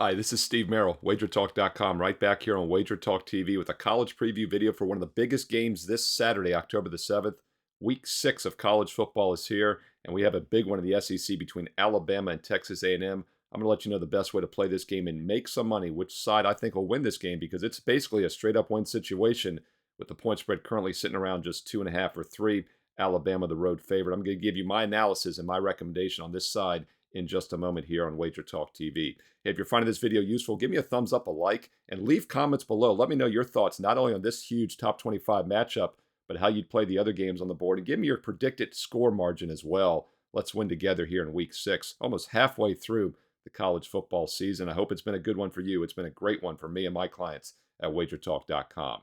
Hi, this is Steve Merrill, WagerTalk.com, right back here on Wager Talk TV with a college preview video for one of the biggest games this Saturday, October the 7th. Week 6 of college football is here, and we have a big one in the SEC between Alabama and Texas A&M. I'm going to let you know the best way to play this game and make some money, which side I think will win this game, because it's basically a straight-up win situation with the point spread currently sitting around just 2.5 or 3. Alabama, the road favorite. I'm going to give you my analysis and my recommendation on this side in just a moment here on Wager Talk TV. Hey, if you're finding this video useful, give me a thumbs up, a like, and leave comments below. Let me know your thoughts, not only on this huge top 25 matchup, but how you'd play the other games on the board. And give me your predicted score margin as well. Let's win together here in week 6, almost halfway through the college football season. I hope it's been a good one for you. It's been a great one for me and my clients at wagertalk.com.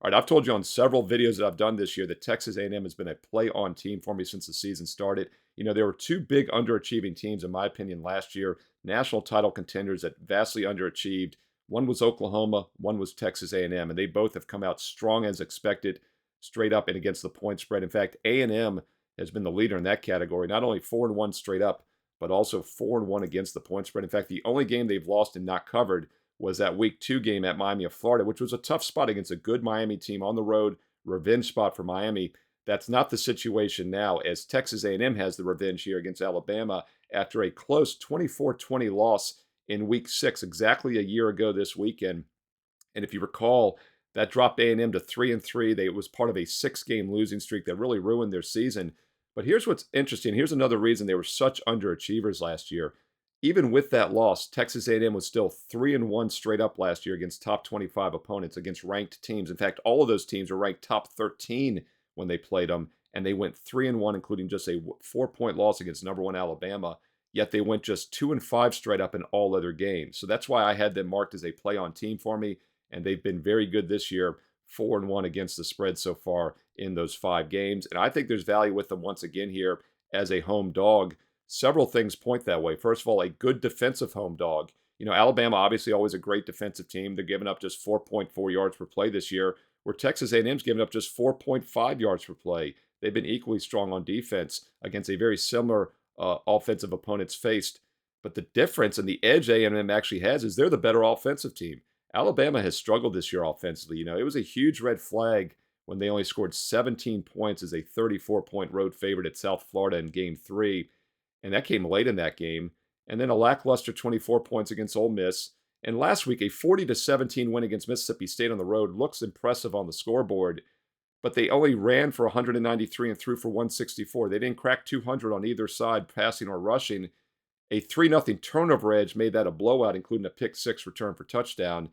All right, I've told you on several videos that I've done this year that Texas A&M has been a play-on team for me since the season started. You know, there were two big underachieving teams, in my opinion, last year, national title contenders that vastly underachieved. One was Oklahoma, one was Texas A&M, and they both have come out strong as expected, straight up and against the point spread. In fact, A&M has been the leader in that category, not only 4-1 straight up, but also 4-1 against the point spread. In fact, the only game they've lost and not covered was that week 2 game at Miami of Florida, which was a tough spot against a good Miami team on the road, revenge spot for Miami. That's not the situation now, as Texas A&M has the revenge here against Alabama after a close 24-20 loss in week 6, exactly a year ago this weekend. And if you recall, that dropped A&M to 3-3. It was part of a 6-game losing streak that really ruined their season. But here's what's interesting. Here's another reason they were such underachievers last year. Even with that loss, Texas A&M was still 3-1 straight up last year against top 25 opponents, against ranked teams. In fact, all of those teams were ranked top 13 when they played them, and they went 3-1, including just a 4-point loss against number 1 Alabama. Yet they went just 2-5 straight up in all other games. So that's why I had them marked as a play-on team for me, and they've been very good this year, 4-1 against the spread so far in those 5 games. And I think there's value with them once again here as a home dog. Several things point that way. First of all, a good defensive home dog. You know, Alabama obviously always a great defensive team. They're giving up just 4.4 yards per play this year, where Texas A&M's giving up just 4.5 yards per play. They've been equally strong on defense against a very similar offensive opponents faced. But the difference and the edge A&M actually has is they're the better offensive team. Alabama has struggled this year offensively. You know, it was a huge red flag when they only scored 17 points as a 34-point road favorite at South Florida in Game 3. And that came late in that game. And then a lackluster 24 points against Ole Miss. And last week, a 40-17 win against Mississippi State on the road looks impressive on the scoreboard, but they only ran for 193 and threw for 164. They didn't crack 200 on either side, passing or rushing. A 3-0 turnover edge made that a blowout, including a pick-6 return for touchdown.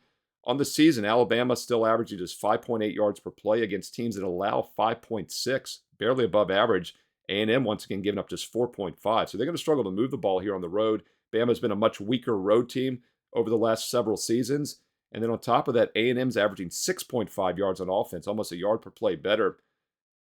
On the season, Alabama still averaging just 5.8 yards per play against teams that allow 5.6, barely above average. A&M once again giving up just 4.5. So they're going to struggle to move the ball here on the road. Bama's been a much weaker road team over the last several seasons. And then on top of that, A&M's averaging 6.5 yards on offense, almost a yard per play better.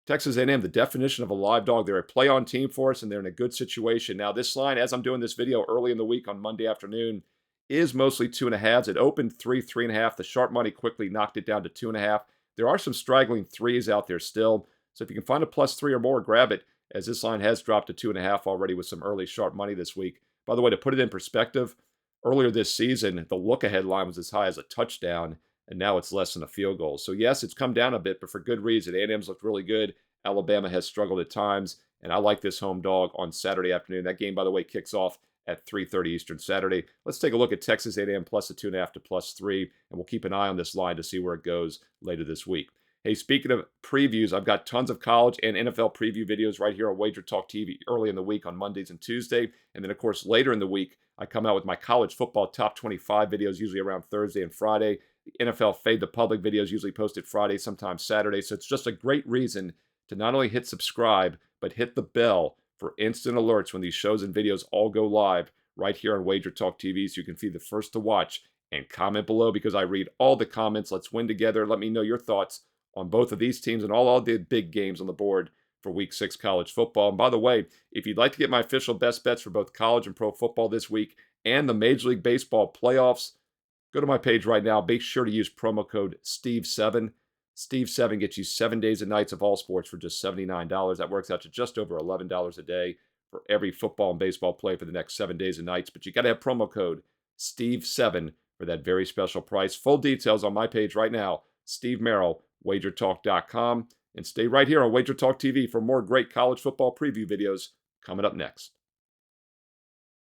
Texas A&M, the definition of a live dog. They're a play-on team for us, and they're in a good situation. Now, this line, as I'm doing this video early in the week on Monday afternoon, is mostly 2.5s. It opened 3.5. The sharp money quickly knocked it down to 2.5. There are some straggling 3s out there still. So if you can find a +3 or more, grab it, as this line has dropped to 2.5 already with some early sharp money this week. By the way, to put it in perspective, earlier this season, the look-ahead line was as high as a touchdown, and now it's less than a field goal. So yes, it's come down a bit, but for good reason. A&M's looked really good. Alabama has struggled at times, and I like this home dog on Saturday afternoon. That game, by the way, kicks off at 3:30 Eastern Saturday. Let's take a look at Texas A&M plus a 2.5 to +3, and we'll keep an eye on this line to see where it goes later this week. Hey, speaking of previews, I've got tons of college and NFL preview videos right here on Wager Talk TV early in the week on Mondays and Tuesday. And then, of course, later in the week, I come out with my college football top 25 videos, usually around Thursday and Friday. The NFL Fade the Public videos usually posted Friday, sometimes Saturday. So it's just a great reason to not only hit subscribe, but hit the bell for instant alerts when these shows and videos all go live right here on Wager Talk TV, so you can be the first to watch. And comment below, because I read all the comments. Let's win together. Let me know your thoughts on both of these teams and all the big games on the board for Week 6 college football. And by the way, if you'd like to get my official best bets for both college and pro football this week and the Major League Baseball playoffs, go to my page right now. Be sure to use promo code STEVE7. STEVE7 gets you 7 days and nights of all sports for just $79. That works out to just over $11 a day for every football and baseball play for the next 7 days and nights. But you got to have promo code Steve7 for that very special price. Full details on my page right now, Steve Merrill, wagertalk.com. And stay right here on Wager Talk TV for more great college football preview videos coming up next.